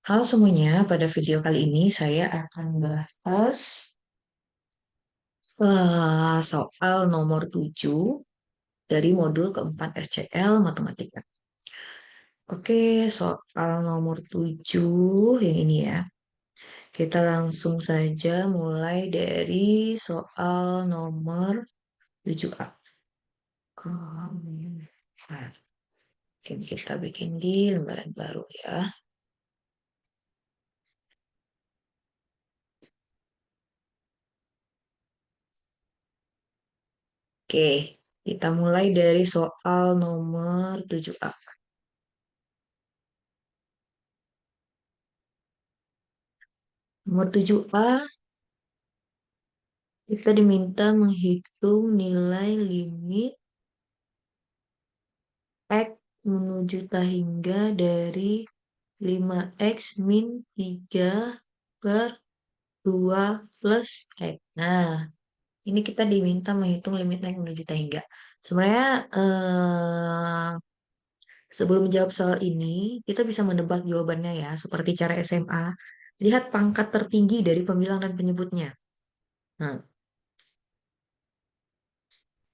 Halo semuanya, pada video kali ini saya akan bahas soal nomor 7 dari modul keempat SCL Matematika. Oke, soal nomor 7 yang ini ya. Kita langsung saja mulai dari soal nomor 7A. Nah, kita bikin di lembaran baru ya. Oke, kita mulai dari soal nomor 7A. Nomor 7A, kita diminta menghitung nilai limit X menuju hingga dari 5X min 3 per 2 plus X. Nah, ini kita diminta menghitung limit X menuju hingga. Sebenarnya sebelum menjawab soal ini, kita bisa menebak jawabannya ya, seperti cara SMA. Lihat pangkat tertinggi dari pembilang dan penyebutnya. Nah,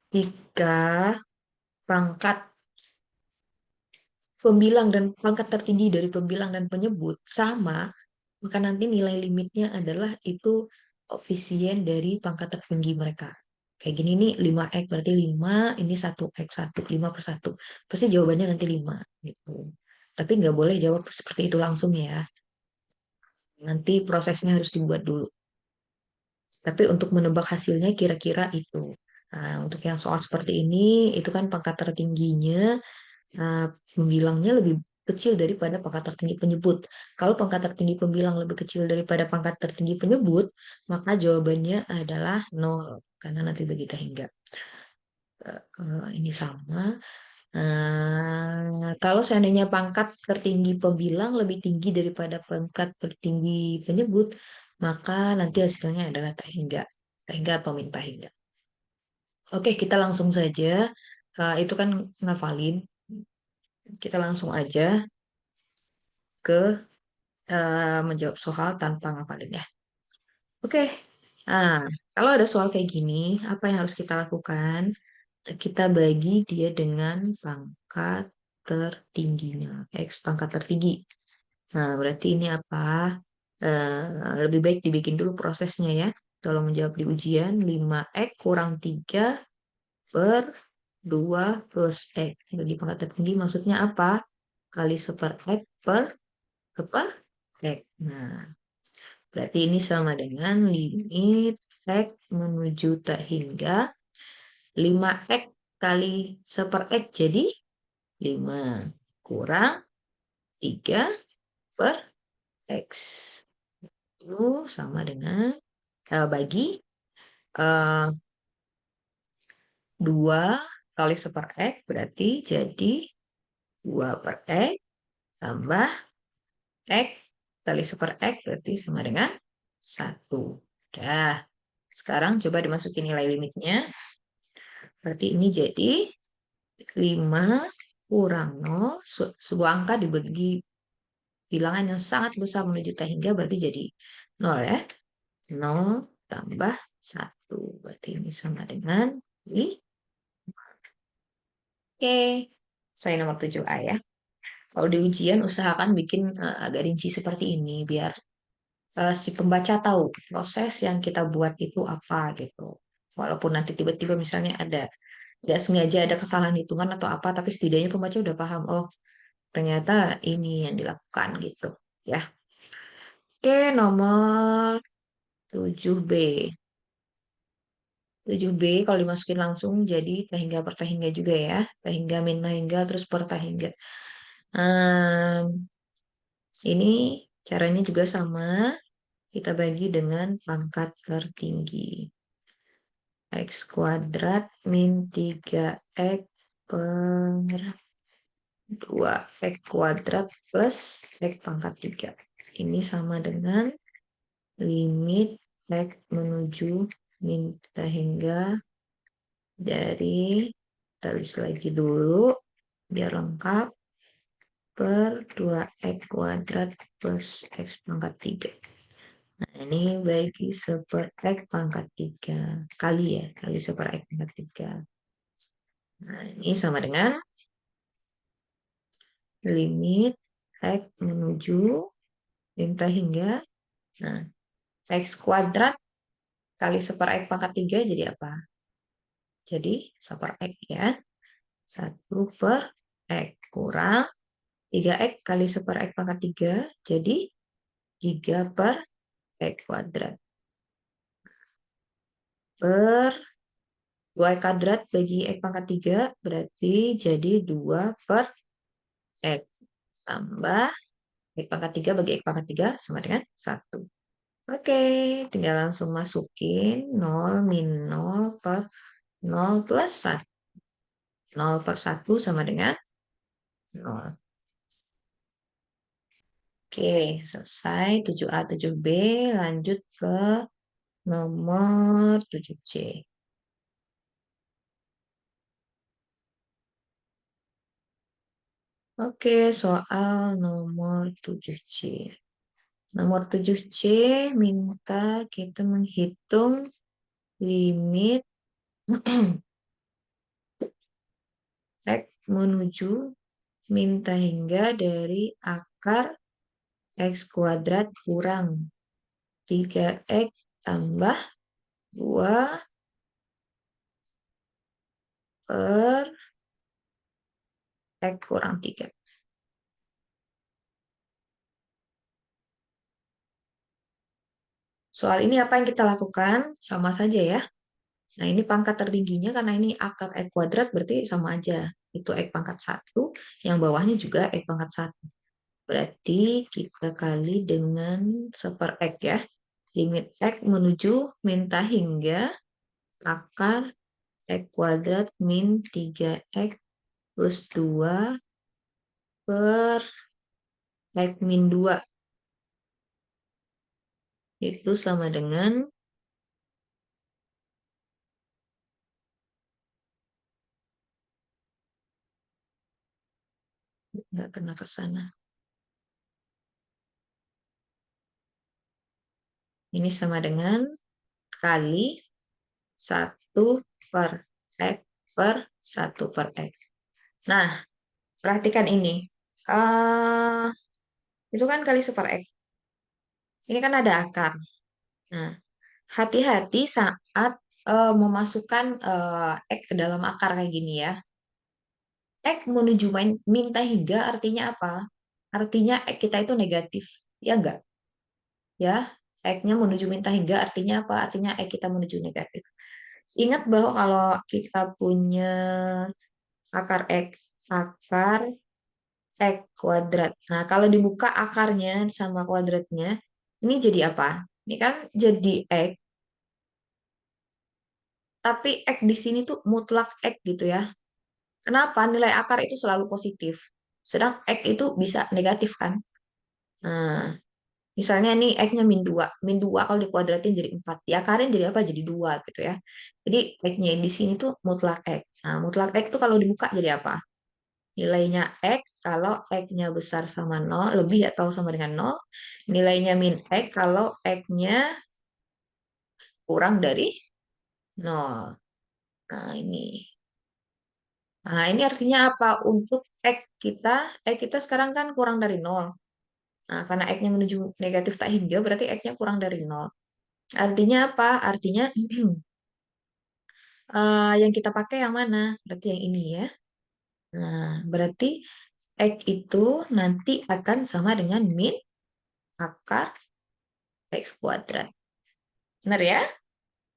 jika pangkat pembilang dan pangkat tertinggi dari pembilang dan penyebut sama, maka nanti nilai limitnya adalah itu koefisien dari pangkat tertinggi mereka. Kayak gini nih 5x berarti 5, ini 1x1, 5 per 1. Pasti jawabannya nanti 5 gitu. Tapi nggak boleh jawab seperti itu langsung ya. Nanti prosesnya harus dibuat dulu. Tapi untuk menebak hasilnya kira-kira itu. Nah, untuk yang soal seperti ini, itu kan pangkat tertingginya pembilangnya lebih kecil daripada pangkat tertinggi penyebut. Kalau pangkat tertinggi pembilang lebih kecil daripada pangkat tertinggi penyebut, maka jawabannya adalah nol. Karena nanti begitu hingga. Ini sama. Kalau seandainya pangkat tertinggi pembilang lebih tinggi daripada pangkat tertinggi penyebut, maka nanti hasilnya adalah tak hingga. Tak hingga atau min tak hingga. Oke, kita langsung saja. Itu kan ngafalin. Kita langsung aja ke menjawab soal tanpa ngapalin ya. Oke, nah kalau ada soal kayak gini, apa yang harus kita lakukan? Kita bagi dia dengan pangkat tertingginya, X pangkat tertinggi. Nah, berarti ini apa? Lebih baik dibikin dulu prosesnya ya. Kalau menjawab di ujian, 5X kurang 3 per 2 plus X. Bagi pangkat tertinggi maksudnya apa? Kali 1/X per X. Nah, berarti ini sama dengan limit X menuju tak hingga 5X kali 1/X jadi 5 kurang 3 per X. Itu sama dengan bagi eh, 2 kali 1/X berarti jadi 2 per X tambah X kali 1/X berarti sama dengan 1. Udah. Sekarang coba dimasukin nilai limitnya. Berarti ini jadi 5 kurang 0, sebuah angka dibagi bilangan yang sangat besar menuju tak hingga berarti jadi 0 ya. 0 tambah 1. Berarti ini sama dengan ini. Oke, saya nomor 7A ya. Kalau di ujian usahakan bikin agak rinci seperti ini biar si pembaca tahu proses yang kita buat itu apa gitu. Walaupun nanti tiba-tiba misalnya ada nggak sengaja ada kesalahan hitungan atau apa, tapi setidaknya pembaca udah paham, oh ternyata ini yang dilakukan gitu ya. Oke, nomor 7B. 7B kalau dimasukin langsung jadi tahingga per tahingga juga ya. Tahingga min tahingga terus per tahingga. Ini caranya juga sama. Kita bagi dengan pangkat tertinggi. X kuadrat min 3X per 2 X kuadrat plus X pangkat 3. Ini sama dengan limit X menuju min hingga dari, tulis lagi dulu biar lengkap. per 2x kuadrat plus x pangkat 3. Nah, ini bagi 1/x pangkat 3. Kali ya, kali 1/x pangkat 3. Nah, ini sama dengan limit x menuju minta hingga. Nah, x kuadrat kali 1/x pangkat 3 jadi apa? Jadi 1/x ya. 1/x kurang 3x kali 1/x pangkat 3 jadi 3/x kuadrat. Per 2x kuadrat bagi x pangkat 3 berarti jadi 2/x tambah x pangkat 3 bagi x pangkat 3 sama dengan 1. Oke, tinggal langsung masukin 0 min 0 per 0 plus 1. 0 per 1 sama dengan 0. Oke, selesai 7A, 7B. Lanjut ke nomor 7C. Oke, soal nomor 7C. Nomor 7C minta kita menghitung limit X menuju minta hingga dari akar X kuadrat kurang 3x tambah 2 per X kurang 3. Soal ini apa yang kita lakukan? Sama saja ya. Nah, ini pangkat tertingginya karena ini akar X kuadrat berarti sama aja. Itu X pangkat 1, yang bawahnya juga X pangkat 1. Berarti kita kali dengan 1/x ya. Limit X menuju minta hingga akar X kuadrat min 3x plus 2 per X min 2. Itu sama dengan nggak kena ke sana. Ini sama dengan kali 1/x per 1/x. Nah, perhatikan ini. eh itu kan kali 1/x. Ini kan ada akar. Nah, hati-hati saat memasukkan X ke dalam akar kayak gini ya. X menuju minta hingga artinya apa? Artinya X kita itu negatif. Ya enggak? Ya, X-nya menuju minta hingga artinya apa? Artinya X kita menuju negatif. Ingat bahwa kalau kita punya akar X kuadrat. Nah, kalau dibuka akarnya sama kuadratnya, ini jadi apa? Ini kan jadi X, tapi X di sini tuh mutlak X gitu ya. Kenapa? Nilai akar itu selalu positif. Sedang X itu bisa negatif kan? Nah, misalnya nih X-nya min 2. Min 2 kalau dikuadratin jadi 4. Diakarin jadi apa? Jadi 2 gitu ya. Jadi X-nya di sini tuh mutlak X. Nah, mutlak X tuh kalau dibuka jadi apa? Nilainya X kalau X-nya besar sama 0, lebih atau sama dengan 0. Nilainya min X kalau X-nya kurang dari 0. Nah, ini. Nah, ini artinya apa? Untuk X kita sekarang kan kurang dari 0. Nah, karena X-nya menuju negatif tak hingga, berarti X-nya kurang dari 0. Artinya apa? Artinya yang kita pakai yang mana? Berarti yang ini ya. Nah, berarti X itu nanti akan sama dengan min akar X kuadrat. Benar ya?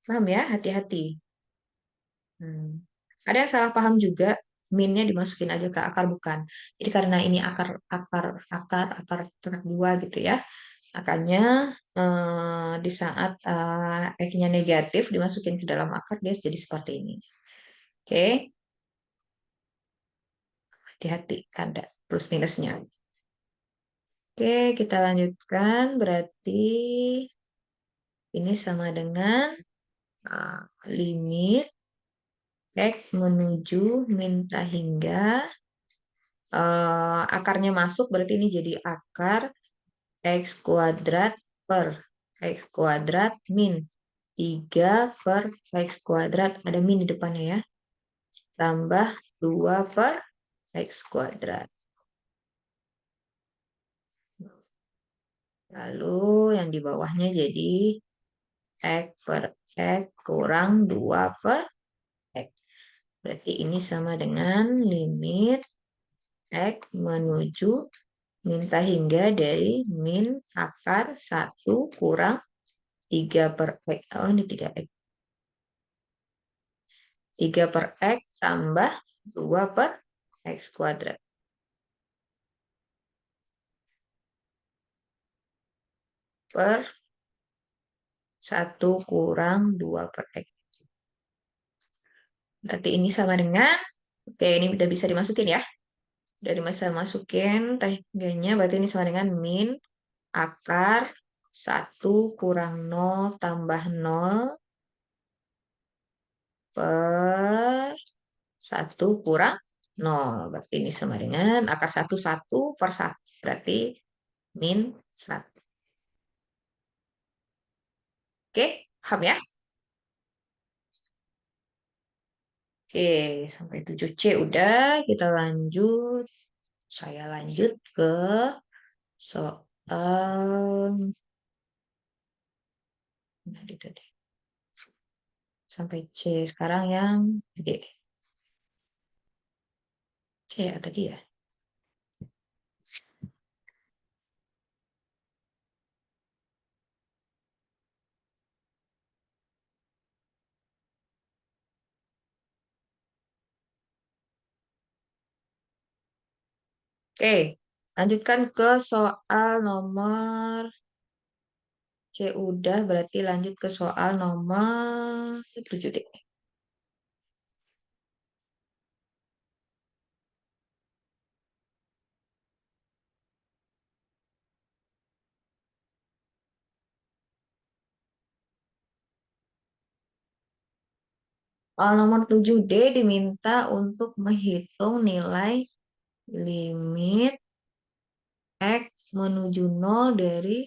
Paham ya? Hati-hati. Ada yang salah paham juga, minnya dimasukin aja ke akar bukan. Jadi karena ini akar terhadap 2 gitu ya. Makanya di saat X-nya negatif dimasukin ke dalam akar dia jadi seperti ini. Oke, hati-hati ada plus minusnya. Oke, kita lanjutkan. Berarti ini sama dengan limit X menuju minta hingga akarnya masuk, berarti ini jadi akar X kuadrat per X kuadrat min 3 per X kuadrat, ada min di depannya ya, tambah 2 per X kuadrat. Lalu yang di bawahnya jadi X per X kurang 2 per X. Berarti ini sama dengan limit X menuju minta hingga dari min akar 1 kurang 3 per X. Oh, ini 3X. 3 per X tambah 2 per X kuadrat. Per 1 kurang 2 per X. Berarti ini sama dengan, oke ini udah bisa dimasukin ya. Dari masa masukin tangganya, berarti ini sama dengan min akar 1 kurang 0 tambah 0 per 1 kurang 0. Berarti ini sama dengan akar 1, 1 per 1. Berarti min 1. Oke, paham ya? Oke, sampai 7C udah. Kita lanjut. Saya lanjut ke soal. Nah, itu deh. Sampai C. Sekarang yang D. C ya tadi ya? Oke, lanjutkan ke soal nomor C udah, berarti lanjut ke soal nomor 7 deh. Soal nomor 7D diminta untuk menghitung nilai limit X menuju 0 dari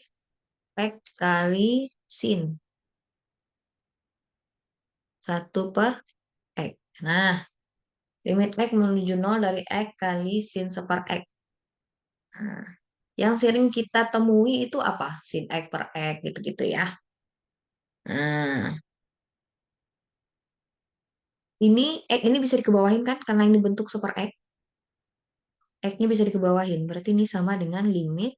X kali sin 1 per X. Nah, limit X menuju 0 dari X kali sin 1 X. Nah, yang sering kita temui itu apa? Sin X per X gitu-gitu ya. Nah, ini X ini bisa dikebawahin kan? Karena ini bentuk super X. X-nya bisa dikebawahin. Berarti ini sama dengan limit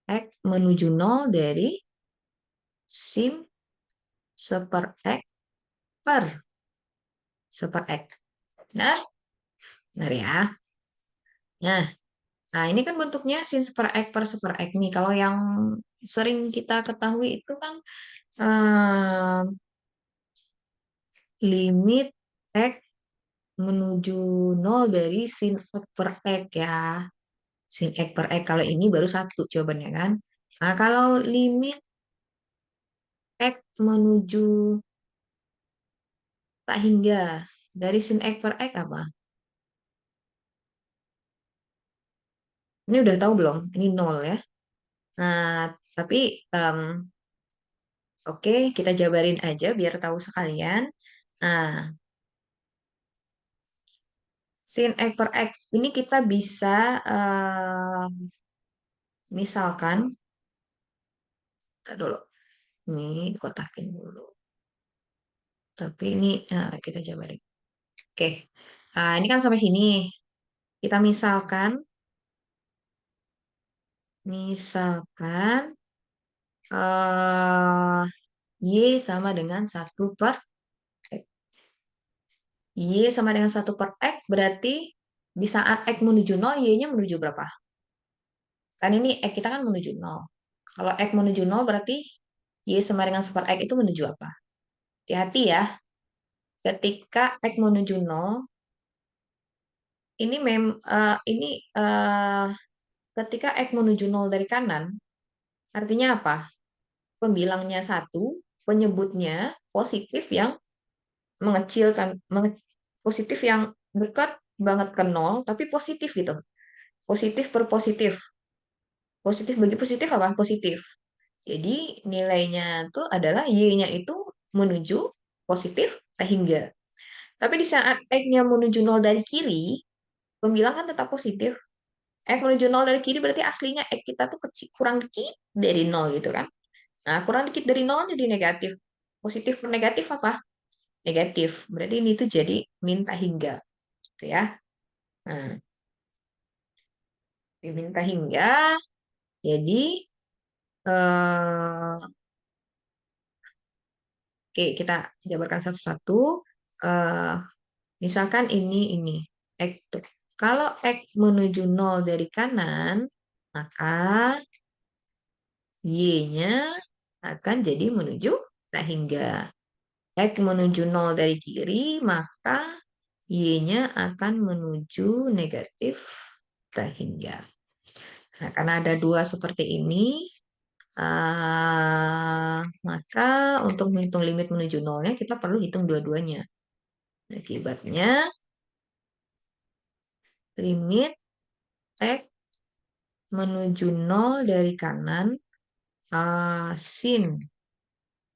X menuju 0 dari sin 1 X per 1 X. Benar? Benar ya. Nah, nah ini kan bentuknya sin 1 X per 1 X nih. Kalau yang sering kita ketahui itu kan limit X menuju 0 dari sin X per X ya. Sin X per X. Kalau ini baru satu jawabannya kan. Nah, kalau limit X menuju tak hingga dari sin X per X apa? Ini udah tahu belum? Ini 0 ya. Nah, tapi oke, kita jabarin aja biar tahu sekalian. Nah, sin X per X ini kita bisa misalkan, kita dulu, ini kotakin dulu. Tapi ini kita jabarin. Oke, ini kan sampai sini. Kita misalkan eh Y sama dengan 1 per X. Y sama dengan 1 per X berarti di saat X menuju 0, Y-nya menuju berapa? Kan ini X kita kan menuju 0. Kalau X menuju 0 berarti Y sama dengan 1 per X itu menuju apa? Hati-hati ya. Ketika X menuju 0, ini ini eh, ketika X menuju 0 dari kanan, artinya apa? Pembilangnya 1, penyebutnya positif yang mengecilkan, positif yang dekat banget ke 0, tapi positif gitu. Positif per positif. Positif bagi positif apa? Positif. Jadi nilainya tuh adalah Y-nya itu menuju positif hingga. Tapi di saat X-nya menuju nol dari kiri, pembilang kan tetap positif. X menuju nol dari kiri berarti aslinya X kita tuh kecil, kurang dikit dari nol gitu kan. Nah, kurang dikit dari nol jadi negatif. Positif per negatif apa? Negatif. Berarti ini tuh jadi minta hingga. Gitu ya. Nah, diminta hingga. Jadi, oke, kita jabarkan satu-satu. Eh, Misalkan ini X tuh. Kalau X menuju nol dari kanan, maka Y-nya akan jadi menuju tak hingga. X menuju nol dari kiri, maka Y-nya akan menuju negatif tak hingga. Nah, karena ada dua seperti ini, maka untuk menghitung limit menuju nolnya, kita perlu hitung dua-duanya. Akibatnya, limit X menuju nol dari kanan, sin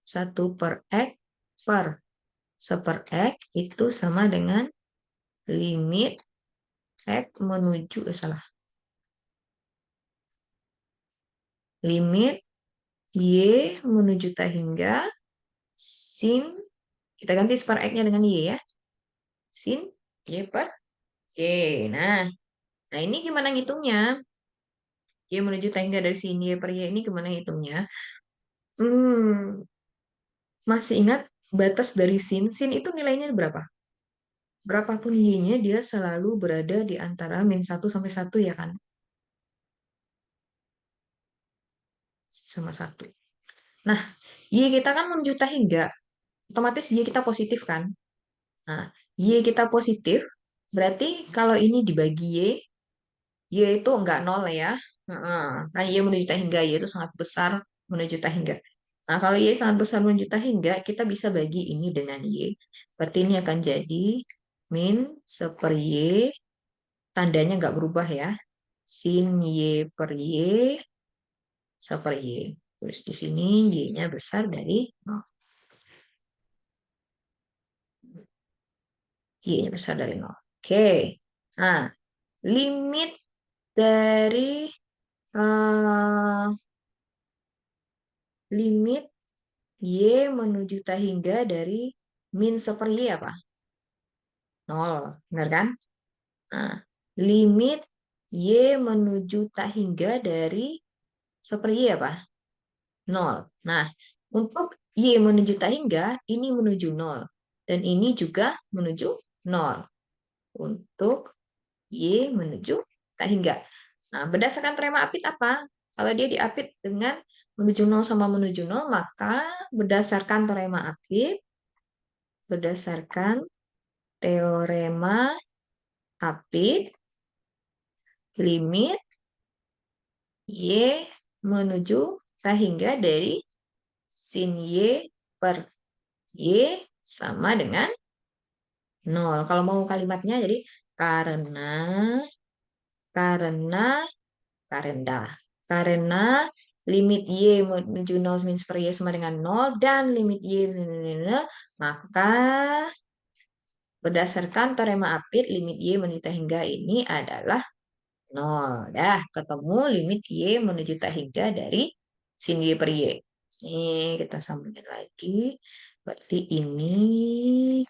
1 per X per 1 per X itu sama dengan limit X menuju, salah, limit Y menuju tak hingga sin, kita ganti per X-nya dengan Y ya, sin Y per Y. Nah, nah ini gimana ngitungnya? Y menuju tak hingga dari sini Y per Y ini gimana ngitungnya? Hmm, masih ingat batas dari sin? Sin itu nilainya berapa? Berapapun Y-nya, dia selalu berada di antara -1 sampai 1 ya kan? Sama 1. Nah, Y kita kan menuju tak hingga. Otomatis Y kita positif kan? Nah, Y kita positif, berarti kalau ini dibagi Y itu enggak nol ya. Heeh. Nah, Y menuju tak hingga, Y itu sangat besar menuju tak hingga. Nah, kalau Y sangat besar menuju tak hingga, kita bisa bagi ini dengan Y. Berarti ini akan jadi min 1/Y, tandanya nggak berubah ya. Sin Y per Y 1/Y. Terus di sini Y-nya besar dari 0. Y-nya besar dari 0. Oke. Nah, limit dari eh, limit Y menuju tak hingga dari min 1/Y apa? 0. Benar kan? Nah, limit Y menuju tak hingga dari 1/Y apa? 0. Nah, untuk Y menuju tak hingga, ini menuju 0. Dan ini juga menuju 0. Untuk Y menuju tak hingga. Nah, berdasarkan teorema Apit apa? Kalau dia diapit dengan menuju 0 sama menuju 0, maka berdasarkan teorema Apit, berdasarkan teorema Apit, limit Y menuju tak hingga dari sin Y per Y sama dengan 0. Kalau mau kalimatnya, jadi karena, karena, karena limit Y menuju 0 min per Y sama dengan 0 dan limit Y, maka berdasarkan teorema Apit, limit Y menuju tak hingga ini adalah 0. Dah, ketemu limit Y menuju tak hingga dari sin Y per Y. Ini kita sambungin lagi. Berarti ini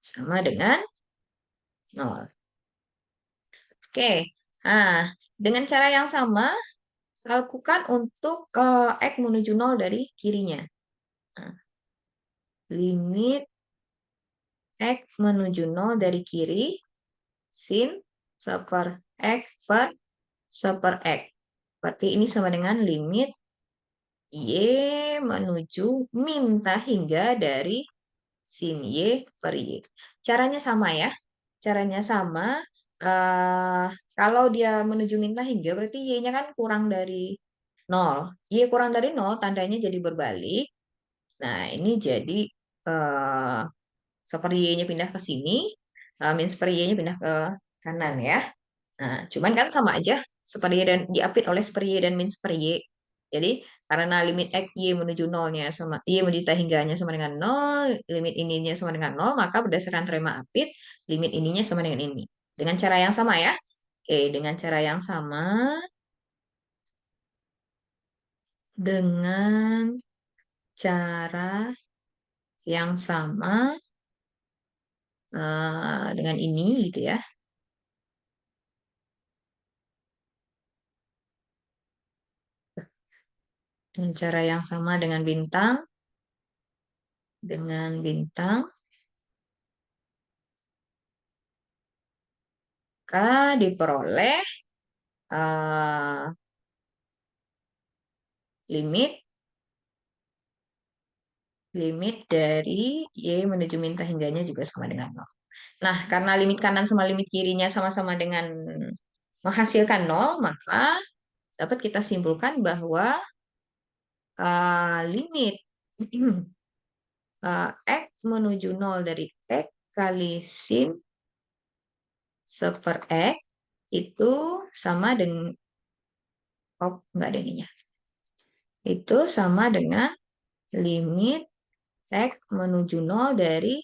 sama dengan 0. Oke. Nah, dengan cara yang sama, lakukan untuk X menuju 0 dari kirinya. Nah, limit X menuju 0 dari kiri, sin 1/X per 1/X. Berarti ini sama dengan limit Y menuju minta hingga dari sin Y per Y. Caranya sama ya. Caranya sama. eh Kalau dia menuju minta hingga, berarti Y-nya kan kurang dari 0. Y kurang dari 0, tandanya jadi berbalik. Nah, ini jadi eh seperti Y-nya pindah ke sini. min per Y-nya pindah ke kanan ya. Nah, cuman kan sama aja super Y dan diapit oleh super Y dan min super Y. Jadi karena limit X Y menuju nolnya sama Y menuju t hingganya sama dengan nol, limit ininya sama dengan nol, maka berdasarkan teorema apit, limit ininya sama dengan ini. Dengan cara yang sama ya. Oke, dengan cara yang sama, dengan cara yang sama, dengan ini gitu ya. Dengan cara yang sama dengan bintang, maka diperoleh eh, limit limit dari Y menuju minta hingganya juga sama dengan nol. Nah, karena limit kanan sama limit kirinya sama-sama dengan menghasilkan nol, maka dapat kita simpulkan bahwa limit X menuju nol dari X kali sin seper X itu sama dengan, oh, enggak ada ininya. Itu sama dengan limit X menuju nol dari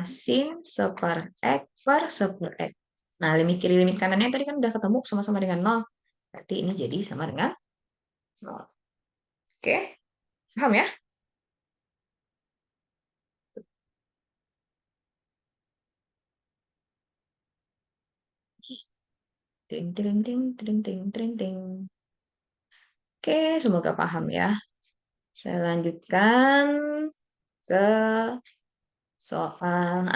sin seper X per seper X. Nah, limit kiri limit kanannya tadi kan udah ketemu sama-sama dengan nol. Berarti ini jadi sama dengan nol. Oke, paham ya? Ting, ting, ting, ting, ting, ting, ting. Oke, semoga paham ya. Saya lanjutkan ke soal.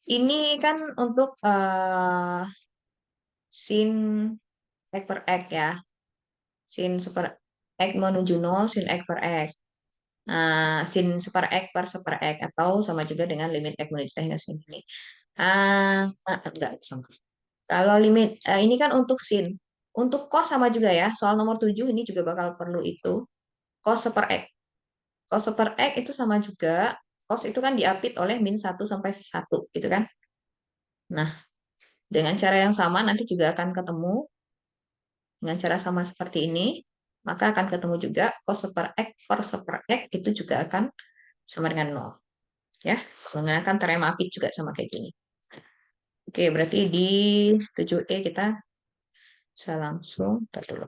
Ini kan untuk sin X per X ya. Sin super X menuju nol, sin X per X. Sin super X per super X. Atau sama juga dengan limit X menuju hingga sini. Enggak sama. Kalau limit, ini kan untuk sin. Untuk cos sama juga ya. Soal nomor 7 ini juga bakal perlu itu. Cos super X. Cos super X itu sama juga. Cos itu kan diapit oleh min 1 sampai 1 gitu kan. Nah, dengan cara yang sama nanti juga akan ketemu dengan cara sama seperti ini, maka akan ketemu juga cos super X per super X itu juga akan sama dengan nol. Ya, menggunakan teorema apit juga sama kayak gini. Oke, berarti di 7E kita bisa langsung dulu.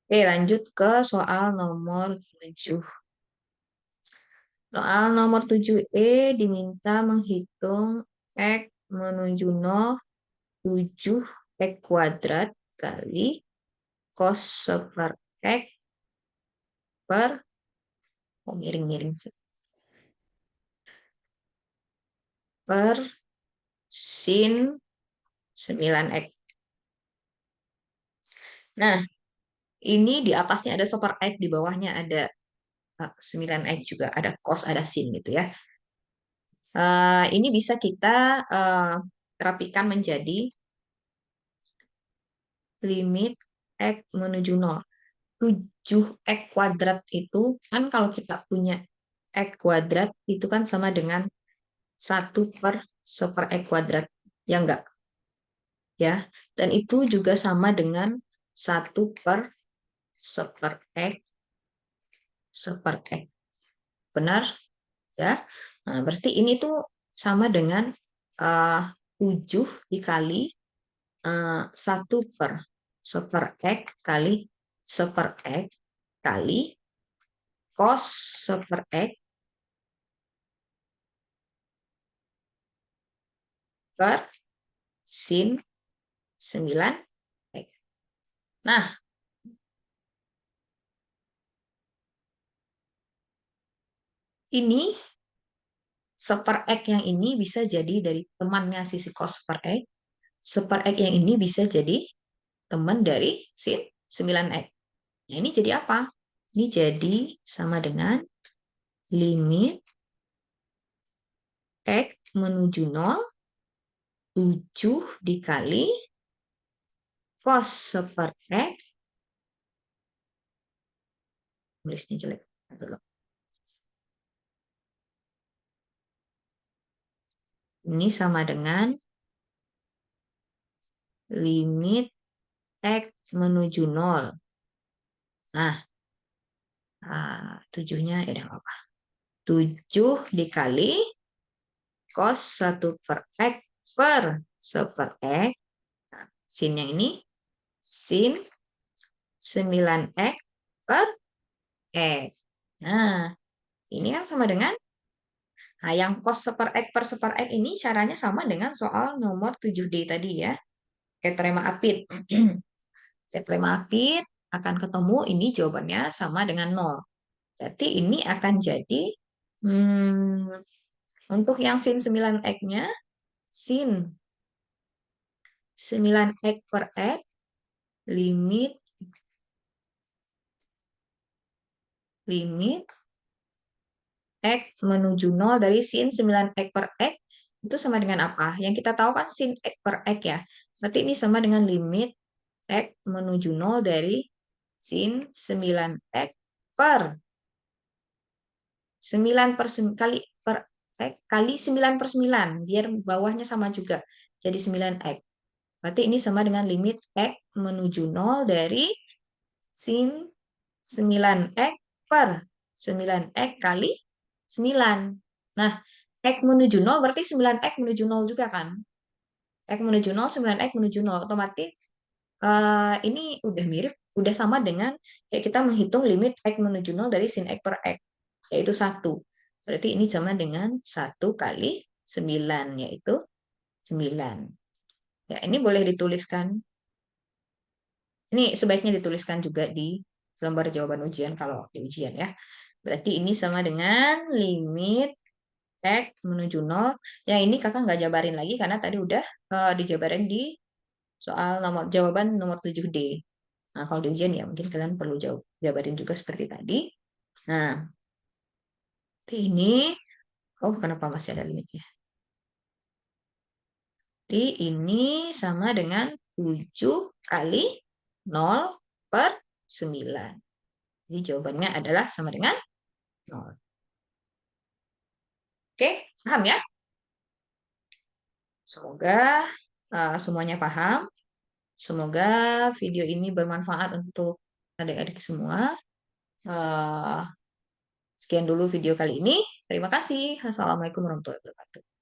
Oke, lanjut ke soal nomor 7. Soal nomor 7E diminta menghitung X menuju 0, 7 X kuadrat kali cos super X per, oh miring-miring sih, per sin 9X. Nah, ini di atasnya ada super X, di bawahnya ada 9X juga, ada cos, ada sin gitu ya. Ini bisa kita rapikan menjadi limit X menuju 0. 7X kuadrat itu kan kalau kita punya X kuadrat itu kan sama dengan 1 per super X kuadrat. Ya enggak? Ya. Dan itu juga sama dengan 1 per super X super X. Benar? Ya. Nah, berarti ini tuh sama dengan uh, 7 dikali 1 per super X kali super X kali cos super X per sin 9X. Nah, ini super X yang ini bisa jadi dari temannya sisi cos super X. Super X yang ini bisa jadi teman dari sin 9X. Nah, ini jadi apa? Ini jadi sama dengan limit X menuju 0, 7 dikali cos 1/X, tulisnya jelek dulu. Ini sama dengan limit X menuju 0. Nah, 7-nya ya udah apa? 7 dikali cos 1/X per 1/X. Nah, sin yang ini, sin 9X per X. Nah, ini kan sama dengan, yang cos 1/X per 1/X ini caranya sama dengan soal nomor 7D tadi ya. Teorema Apit. Teorema Apit akan ketemu, ini jawabannya sama dengan 0. Berarti ini akan jadi, untuk yang sin 9X-nya, sin 9X per X, limit X menuju 0 dari sin 9X per X, itu sama dengan apa? Yang kita tahu kan sin X per X ya. Berarti ini sama dengan limit X menuju 0 dari sin 9X per 9 per 9 kali per X kali 9 per 9. Biar bawahnya sama juga. Jadi 9X. Berarti ini sama dengan limit X menuju 0 dari sin 9X per 9X kali 9. Nah, X menuju 0 berarti 9X menuju 0 juga kan? X menuju 0, 9X menuju 0. Otomatis ini udah mirip, udah sama dengan kayak kita menghitung limit X menuju 0 dari sin X per X, yaitu 1. Berarti ini sama dengan 1 kali 9, yaitu 9. Ya, ini boleh dituliskan. Ini sebaiknya dituliskan juga di lembar jawaban ujian kalau di ujian ya. Berarti ini sama dengan limit X menuju 0. Yang ini kakak nggak jabarin lagi karena tadi udah dijabarin di soal jawaban nomor 7D. Nah, kalau di ujian ya mungkin kalian perlu jabarin juga seperti tadi. Nah, ini, oh kenapa masih ada limitnya? Jadi ini sama dengan 7 kali 0 per 9. Jadi jawabannya adalah sama dengan 0. Oke, paham ya? Semoga semuanya paham. Semoga video ini bermanfaat untuk adik-adik semua. Sekian dulu video kali ini. Terima kasih. Assalamualaikum warahmatullahi wabarakatuh.